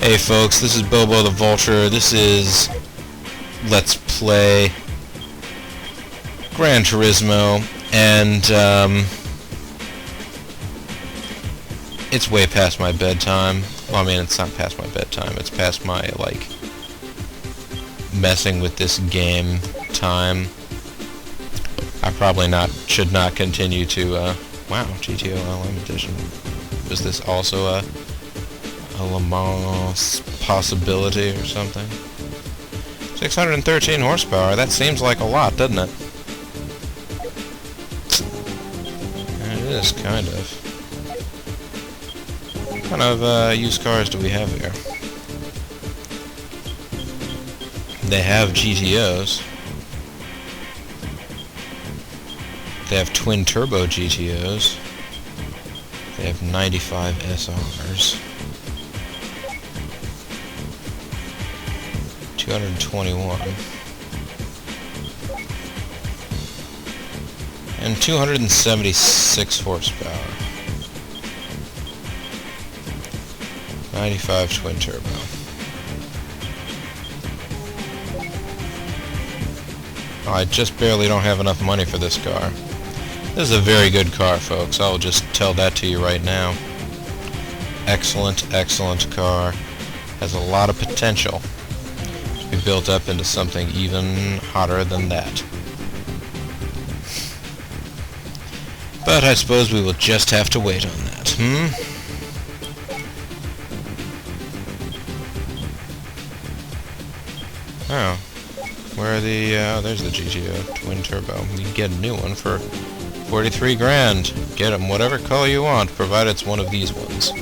Hey folks, this is Bobo the Vulture. This is Let's Play Gran Turismo, and it's way past my bedtime. Well, I mean, it's not past my bedtime. It's past my, like, messing with this game time. I probably should not continue to, wow, GTO LM edition. Was this also a Le Mans possibility or something? 613 horsepower, that seems like a lot, doesn't it? And it is, kind of. What kind of used cars do we have here? They have GTOs. They have twin-turbo GTOs. They have 95 SRs. 221. And 276 horsepower. 95 twin-turbo. Oh, I just barely don't have enough money for this car. This is a very good car, folks. I'll just tell that to you right now. Excellent, excellent car. Has a lot of potential to be built up into something even hotter than that. But I suppose we will just have to wait on that, Oh. Where are the, there's the GTO Twin Turbo. You can get a new one for 43 grand. Get them whatever color you want, provided it's one of these ones.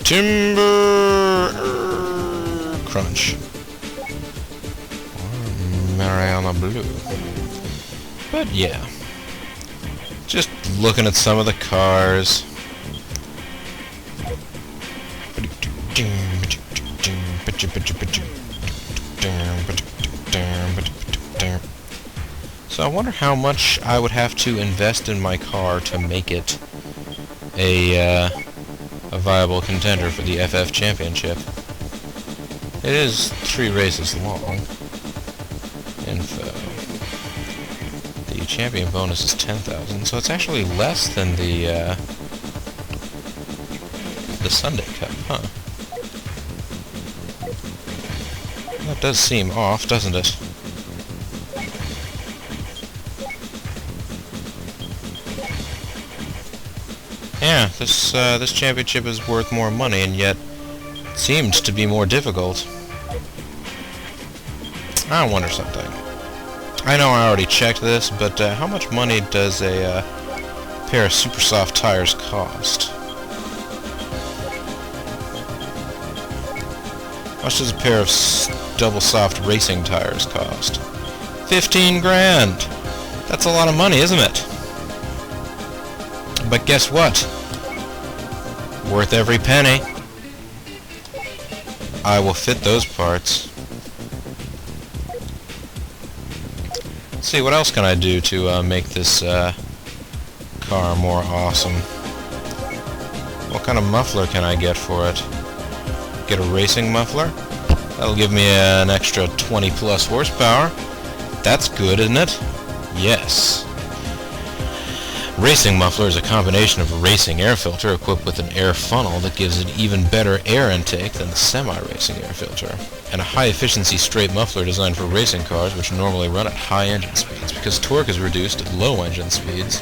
Timber Crunch. Or Mariana Blue. But yeah. Just looking at some of the cars. So I wonder how much I would have to invest in my car to make it a viable contender for the FF Championship. It is 3 races long. Info. The champion bonus is 10,000, so it's actually less than the Sunday Cup, huh? That does seem off, doesn't it? Yeah, this championship is worth more money, and yet seemed to be more difficult. I wonder something. I know I already checked this, but how much money does a pair of super soft tires cost? How much does a pair of double soft racing tires cost? 15 grand! That's a lot of money, isn't it? But guess what? Worth every penny. I will fit those parts. Let's see, what else can I do to make this car more awesome? What kind of muffler can I get for it? Get a racing muffler? That'll give me an extra 20 plus horsepower. That's good, isn't it? Yes. Racing muffler is a combination of a racing air filter equipped with an air funnel that gives an even better air intake than the semi-racing air filter, and a high-efficiency straight muffler designed for racing cars which normally run at high engine speeds because torque is reduced at low engine speeds.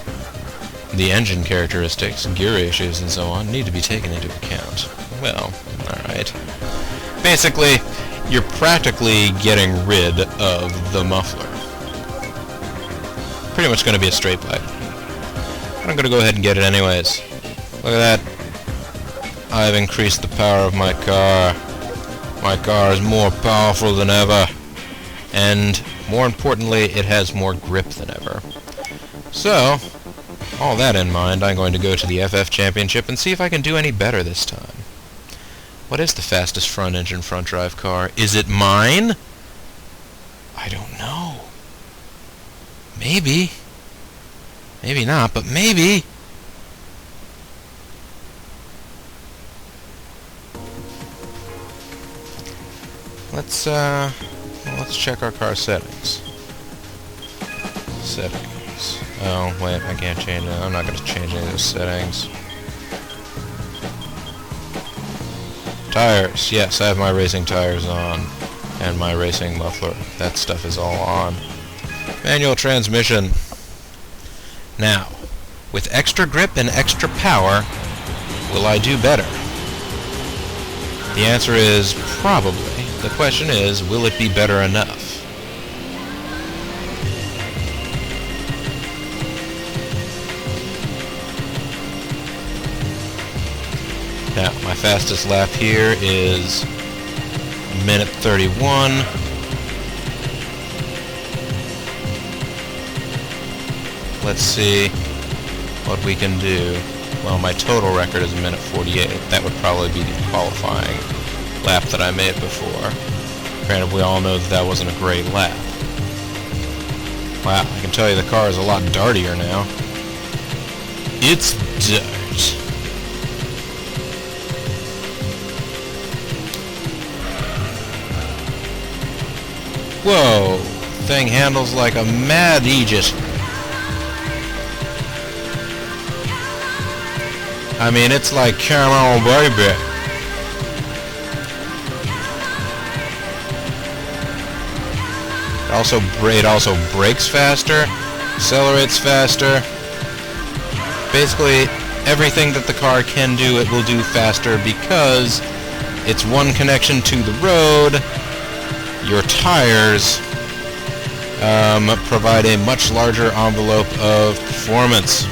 The engine characteristics, gear ratios, and so on need to be taken into account. Well, alright. Basically, you're practically getting rid of the muffler. Pretty much going to be a straight pipe. I'm going to go ahead and get it anyways. Look at that. I've increased the power of my car. My car is more powerful than ever. And, more importantly, it has more grip than ever. So, all that in mind, I'm going to go to the FF Championship and see if I can do any better this time. What is the fastest front-engine, front-drive car? Is it mine? I don't know. Maybe. Maybe not, but maybe. let's check our car settings. Settings. Oh, wait, I can't change it. I'm not going to change any of those settings. Tires. Yes, I have my racing tires on. And my racing muffler. That stuff is all on. Manual transmission. Now, with extra grip and extra power, will I do better? The answer is probably. The question is, will it be better enough? Now, my fastest lap here is a minute 31. Let's see what we can do. Well, my total record is a minute 48. That would probably be the qualifying lap that I made before. Granted, we all know that that wasn't a great lap. Wow, I can tell you the car is a lot dartier now. It's dirt. Whoa, thing handles like a mad Aegis. I mean, it's like, come on, baby. It also brakes faster, accelerates faster. Basically, everything that the car can do, it will do faster because it's one connection to the road. Your tires provide a much larger envelope of performance.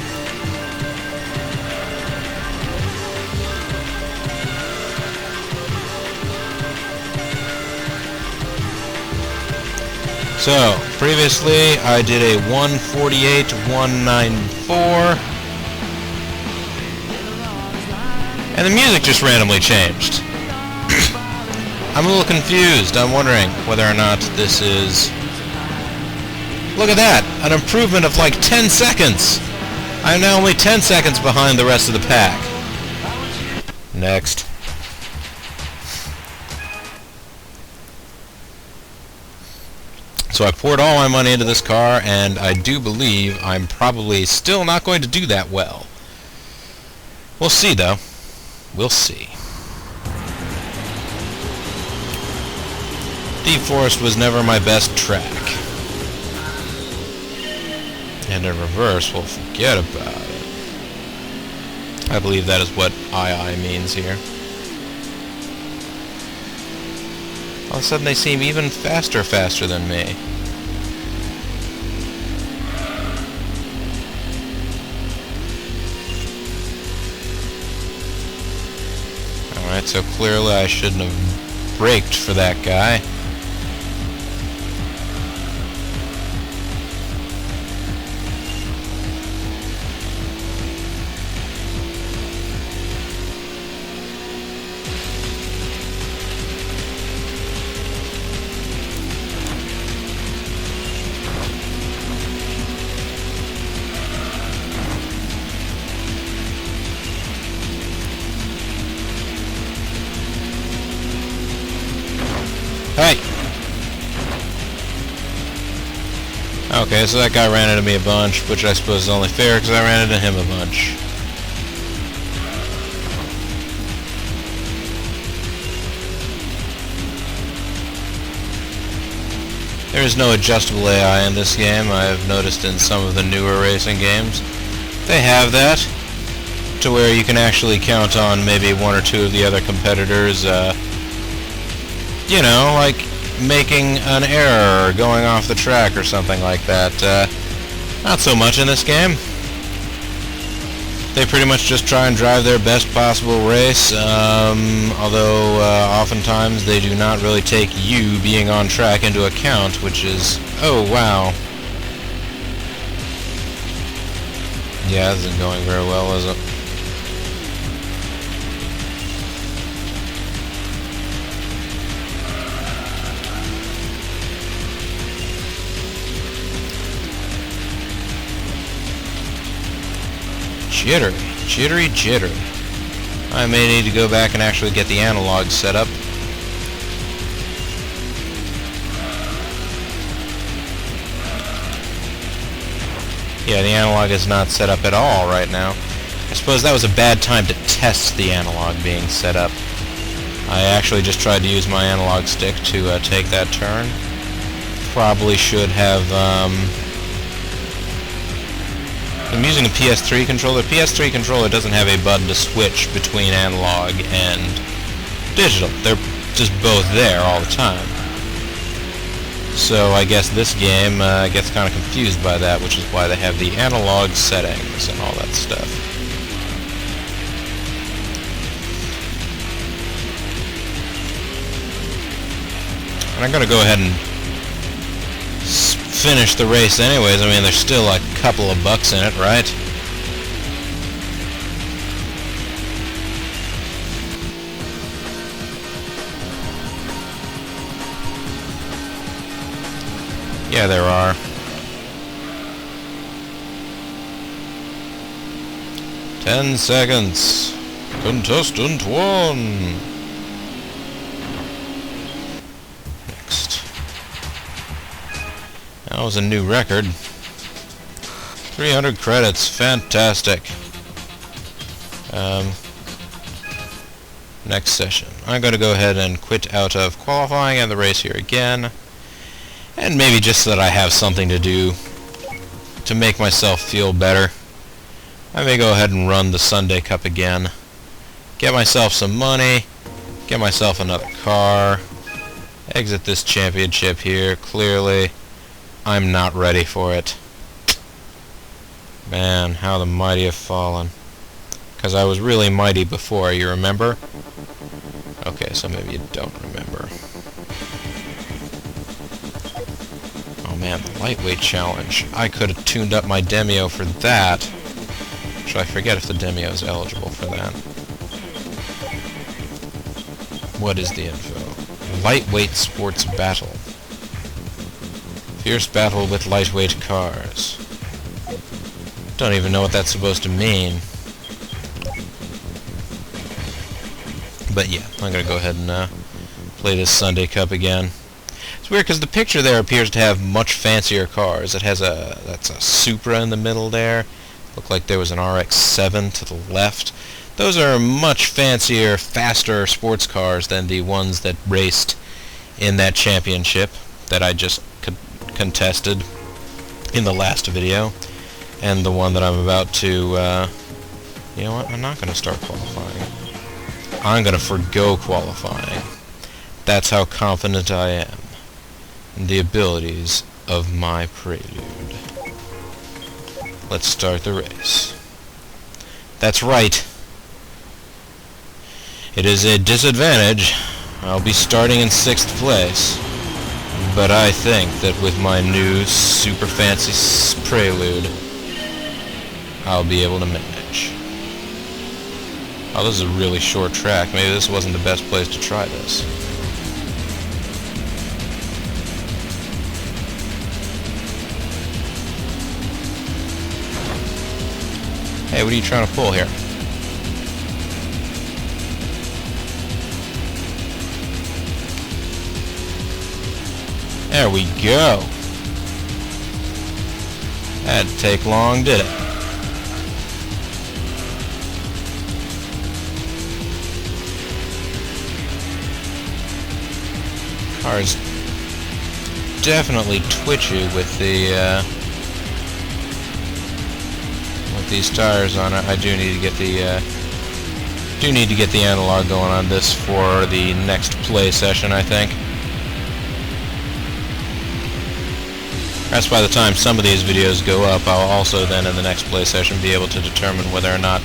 So, previously I did a 148-194, and the music just randomly changed. I'm a little confused. I'm wondering whether or not this is... Look at that! An improvement of like 10 seconds! I'm now only 10 seconds behind the rest of the pack. Next. So I poured all my money into this car, and I do believe I'm probably still not going to do that well. We'll see, though. We'll see. Deep Forest was never my best track. And in reverse, well, forget about it. I believe that is what II means here. All of a sudden they seem even faster than me. Alright, so clearly I shouldn't have braked for that guy. Hey! Okay, so that guy ran into me a bunch, which I suppose is only fair because I ran into him a bunch. There is no adjustable AI in this game. I have noticed in some of the newer racing games. They have that, to where you can actually count on maybe one or two of the other competitors, you know, like making an error or going off the track or something like that. Not so much in this game. They pretty much just try and drive their best possible race, although oftentimes they do not really take you being on track into account, which is... Oh, wow. Yeah, this isn't going very well, is it? Jittery. I may need to go back and actually get the analog set up. Yeah, the analog is not set up at all right now. I suppose that was a bad time to test the analog being set up. I actually just tried to use my analog stick to take that turn. Probably should have... I'm using a PS3 controller. PS3 controller doesn't have a button to switch between analog and digital. They're just both there all the time. So I guess this game gets kind of confused by that, which is why they have the analog settings and all that stuff. And I'm gonna go ahead and finish the race anyways. I mean, there's still a couple of bucks in it, right? Yeah, there are. "10 seconds. Contestant 1. Next. That was a new record. 300 credits. Fantastic. Next session. I'm going to go ahead and quit out of qualifying and the race here again. And maybe just so that I have something to do to make myself feel better, I may go ahead and run the Sunday Cup again. Get myself some money, get myself another car, exit this championship here. Clearly, I'm not ready for it. Man, how the mighty have fallen. Because I was really mighty before, you remember? Okay, so maybe you don't remember. Man, the lightweight challenge. I could have tuned up my Demio for that. Should I forget if the Demio is eligible for that? What is the info? Lightweight sports battle. Fierce battle with lightweight cars. Don't even know what that's supposed to mean. But yeah, I'm gonna go ahead and play this Sunday Cup again. It's weird because the picture there appears to have much fancier cars. It has that's a Supra in the middle there. Looked like there was an RX-7 to the left. Those are much fancier, faster sports cars than the ones that raced in that championship that I just contested in the last video. And the one that I'm about to, you know what, I'm not going to start qualifying. I'm going to forgo qualifying. That's how confident I am in the abilities of my Prelude. Let's start the race. That's right. It is a disadvantage. I'll be starting in 6th place. But I think that with my new super fancy Prelude, I'll be able to manage. Oh, this is a really short track. Maybe this wasn't the best place to try this. Hey, what are you trying to pull here? There we go. That didn't take long, did it? Car's definitely twitchy with the with these tires on it. I do need to get the analog going on this for the next play session, I think. Perhaps by the time some of these videos go up, I'll also then in the next play session be able to determine whether or not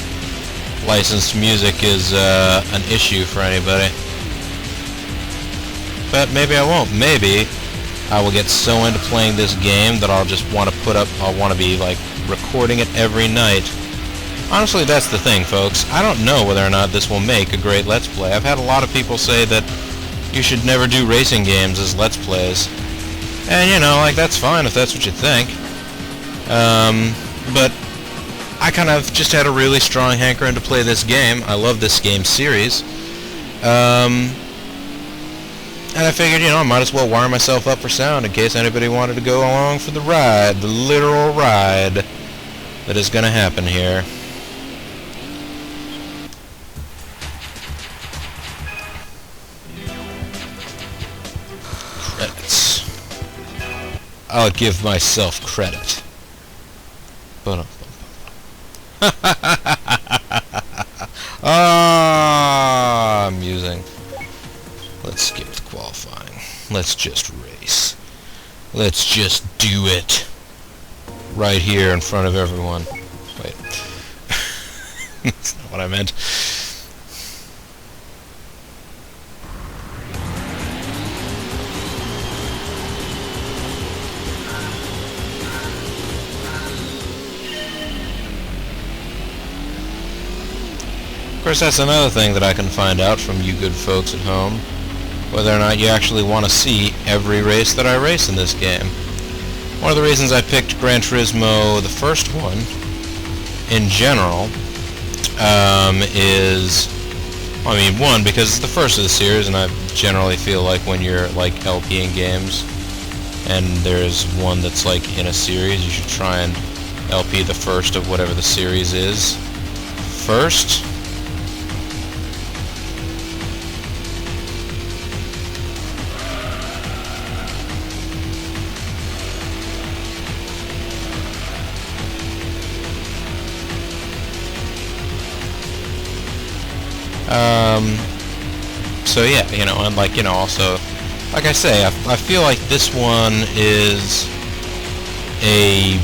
licensed music is an issue for anybody. But maybe I won't. Maybe I will get so into playing this game that I'll just want to I'll want to be like recording it every night. Honestly, that's the thing, folks. I don't know whether or not this will make a great Let's Play. I've had a lot of people say that you should never do racing games as Let's Plays. And, you know, like, that's fine if that's what you think. But I kind of just had a really strong hankering to play this game. I love this game series. And I figured, you know, I might as well wire myself up for sound in case anybody wanted to go along for the ride, the literal ride. that is going to happen here. Credits. I'll give myself credit. Ah, amusing. Let's skip the qualifying. Let's just race. Let's just do it. Right here in front of everyone. Wait. That's not what I meant. Of course, that's another thing that I can find out from you good folks at home, whether or not you actually want to see every race that I race in this game. One of the reasons I picked Gran Turismo, the first one, in general, is, I mean, one, because it's the first of the series, and I generally feel like when you're, like, LPing games, and there's one that's, like, in a series, you should try and LP the first of whatever the series is first. So yeah, you know, and like, you know, also, like I say, I feel like this one is a,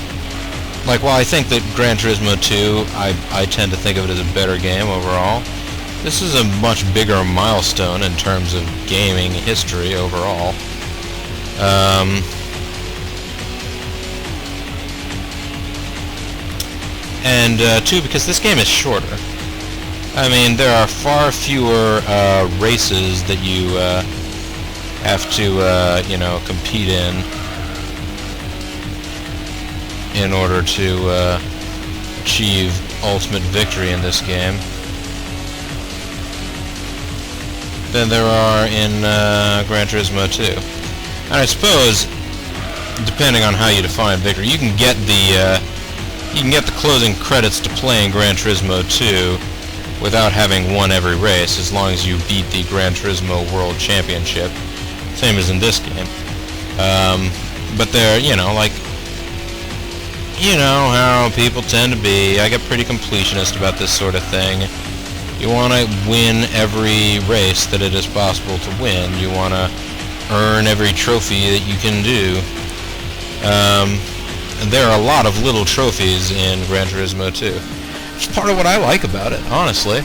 like, while I think that Gran Turismo 2, I tend to think of it as a better game overall, this is a much bigger milestone in terms of gaming history overall. And two, because this game is shorter. I mean, there are far fewer races that you have to, you know, compete in order to achieve ultimate victory in this game than there are in Gran Turismo 2. And I suppose, depending on how you define victory, you can get the closing credits to playing Gran Turismo 2 without having won every race, as long as you beat the Gran Turismo World Championship, same as in this game. But they're, you know, like, you know how people tend to be. I get pretty completionist about this sort of thing. You want to win every race that it is possible to win. You want to earn every trophy that you can do. And there are a lot of little trophies in Gran Turismo 2. It's part of what I like about it, honestly.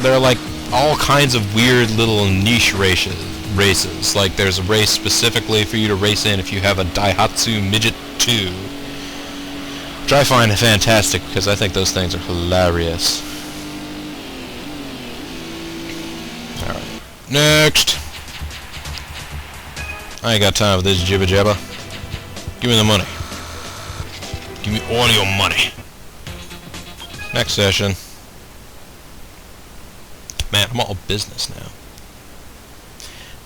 There are, like, all kinds of weird little niche races. Like, there's a race specifically for you to race in if you have a Daihatsu Midget 2. Which I find fantastic, because I think those things are hilarious. Alright. Next! I ain't got time for this jibba jabba. Give me the money. Give me all your money. Next session. Man, I'm all business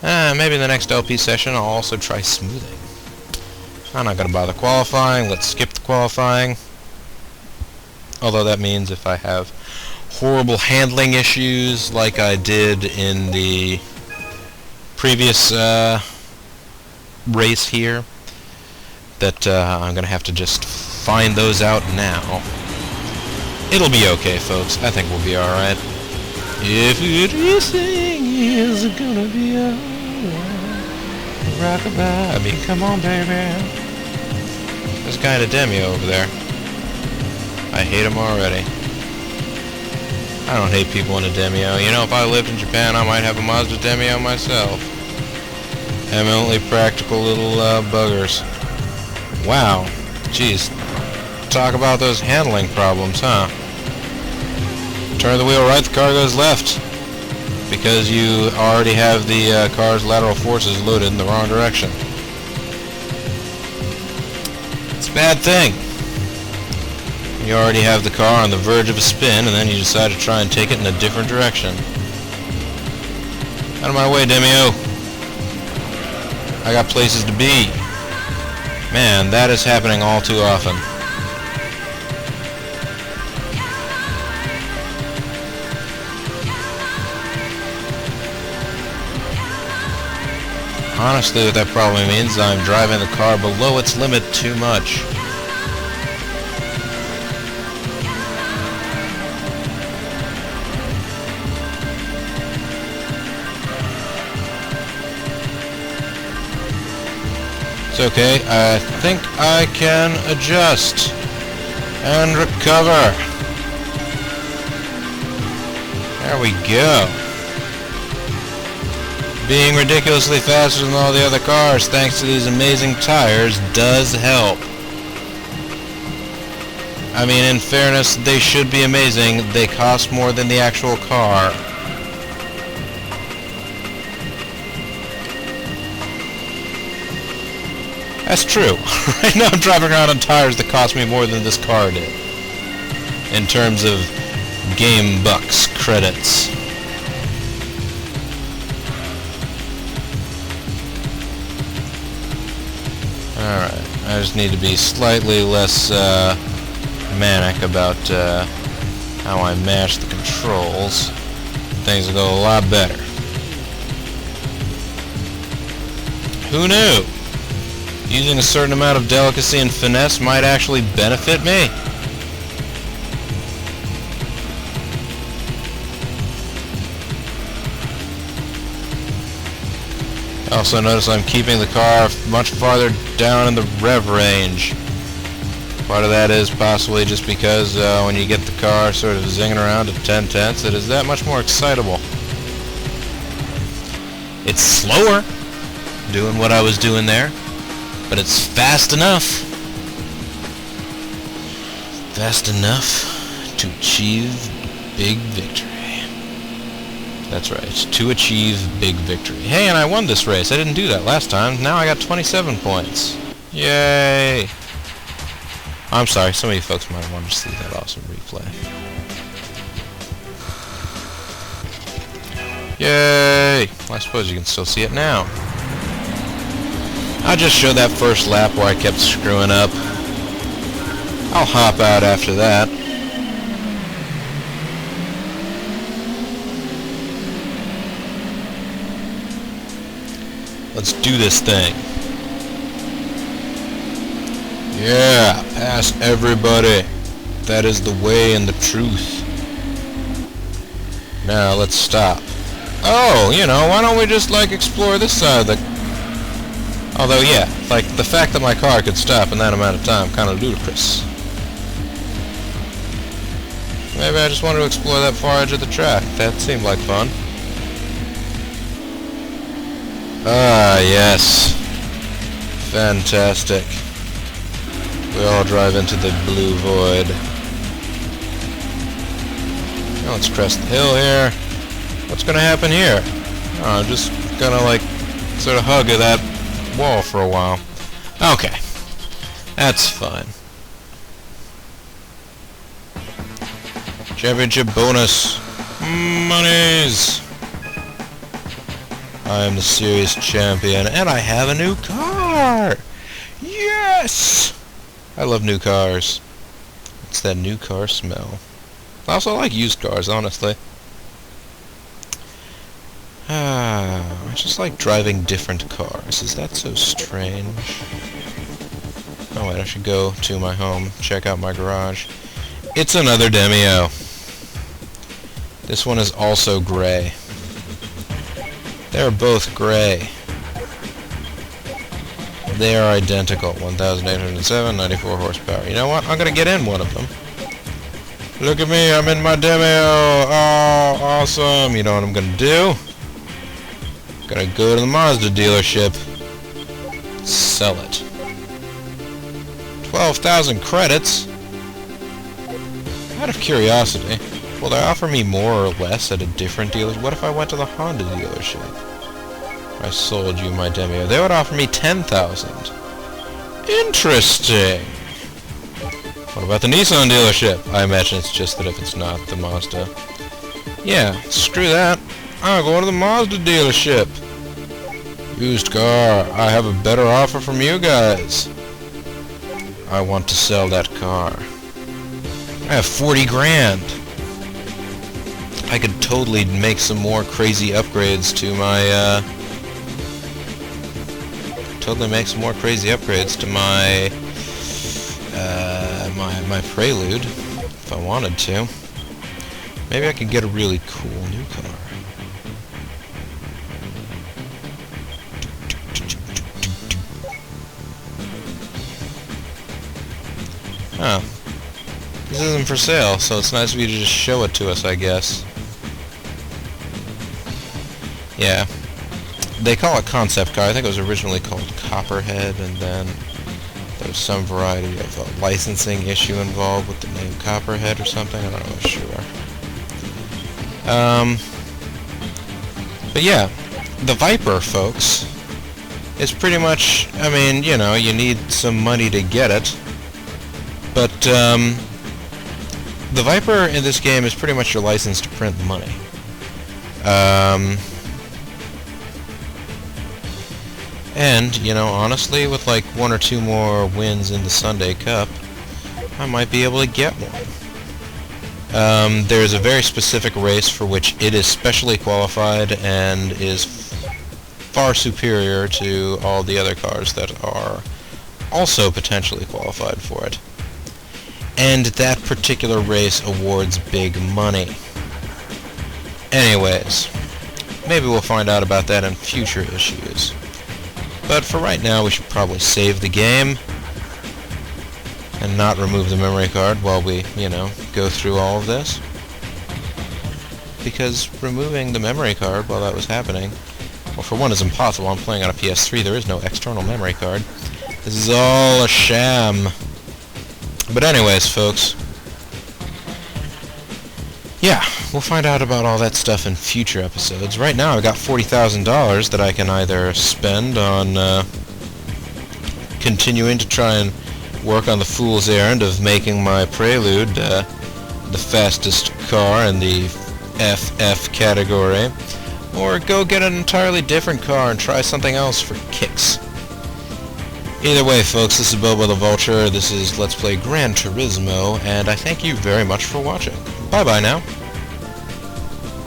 now. Maybe in the next LP session I'll also try smoothing. I'm not gonna bother qualifying. Let's skip the qualifying. Although that means if I have horrible handling issues like I did in the previous race here, that I'm gonna have to just find those out now. It'll be okay, folks. I think we'll be alright. If everything is gonna be alright, rockabye. I mean, come on, baby. There's a guy in a Demio over there. I hate him already. I don't hate people in a Demio. You know, if I lived in Japan, I might have a Mazda Demio myself. Eminently practical little buggers. Wow. Jeez. Talk about those handling problems, huh? Turn the wheel right, the car goes left. Because you already have the car's lateral forces loaded in the wrong direction. It's a bad thing. You already have the car on the verge of a spin, and then you decide to try and take it in a different direction. Out of my way, Demio. I got places to be. Man, that is happening all too often. Honestly, what that probably means is I'm driving the car below its limit too much. It's okay, I think I can adjust and recover. There we go. Being ridiculously faster than all the other cars thanks to these amazing tires does help. I mean, in fairness, they should be amazing. They cost more than the actual car. That's true. Right now I'm driving around on tires that cost me more than this car did. In terms of game bucks credits. Alright, I just need to be slightly less manic about how I mash the controls. Things will go a lot better. Who knew? Using a certain amount of delicacy and finesse might actually benefit me. Also notice I'm keeping the car much farther down in the rev range. Part of that is possibly just because when you get the car sort of zinging around at 10/10, it is that much more excitable. It's slower, doing what I was doing there, but it's fast enough. Fast enough to achieve big victory. That's right, to achieve big victory. Hey, and I won this race. I didn't do that last time. Now I got 27 points. Yay! I'm sorry, some of you folks might want to see that awesome replay. Yay! Well, I suppose you can still see it now. I'll just show that first lap where I kept screwing up. I'll hop out after that. Let's do this thing. Yeah, pass everybody. That is the way and the truth. Now let's stop. Oh, you know, why don't we just like explore this side of the... Although, yeah, like the fact that my car could stop in that amount of time, kind of ludicrous. Maybe I just wanted to explore that far edge of the track. That seemed like fun. Ah, yes. Fantastic. We all drive into the blue void. Now let's crest the hill here. What's gonna happen here? Oh, I'm just gonna like sort of hug that wall for a while. Okay. That's fine. Championship bonus. Monies! I am the serious champion, and I have a new car! Yes! I love new cars. It's that new car smell. I also like used cars, honestly. I just like driving different cars. Is that so strange? Oh wait, I should go to my home, check out my garage. It's another Demio. This one is also gray. They're both gray. They are identical. 1,807, 94 horsepower. You know what? I'm gonna get in one of them. Look at me, I'm in my Demio. Oh, awesome. You know what I'm gonna do? Gonna go to the Mazda dealership. Sell it. 12,000 credits? Out of curiosity, will they offer me more or less at a different dealer? What if I went to the Honda dealership? I sold you my Demio. They would offer me 10,000. Interesting. What about the Nissan dealership? I imagine it's just that if it's not the Mazda. Yeah, screw that. I'll go to the Mazda dealership. Used car. I have a better offer from you guys. I want to sell that car. I have 40 grand. I could totally make some more crazy upgrades to my totally make some more crazy upgrades to my my Prelude if I wanted to. Maybe I could get a really cool new car. Oh. This isn't for sale, so it's nice of you to just show it to us, I guess. Yeah. They call it concept car. I think it was originally called Copperhead, and then there was some variety of a licensing issue involved with the name Copperhead or something. I don't know for sure. But yeah, the Viper, folks, is pretty much, I mean, you know, you need some money to get it. But, the Viper in this game is pretty much your license to print money. And, you know, honestly, with like 1 or 2 more wins in the Sunday Cup, I might be able to get one. There's a very specific race for which it is specially qualified and is far superior to all the other cars that are also potentially qualified for it. And that particular race awards big money. Anyways, maybe we'll find out about that in future issues. But for right now, we should probably save the game and not remove the memory card while we, you know, go through all of this. Because removing the memory card while that was happening, well, for one, is impossible. I'm playing on a PS3. There is no external memory card. This is all a sham. But anyways, folks, yeah, we'll find out about all that stuff in future episodes. Right now, I've got $40,000 that I can either spend on continuing to try and work on the fool's errand of making my Prelude the fastest car in the FF category, or go get an entirely different car and try something else for kicks. Either way, folks, this is Bobo the Vulture, this is Let's Play Gran Turismo, and I thank you very much for watching. Bye-bye now.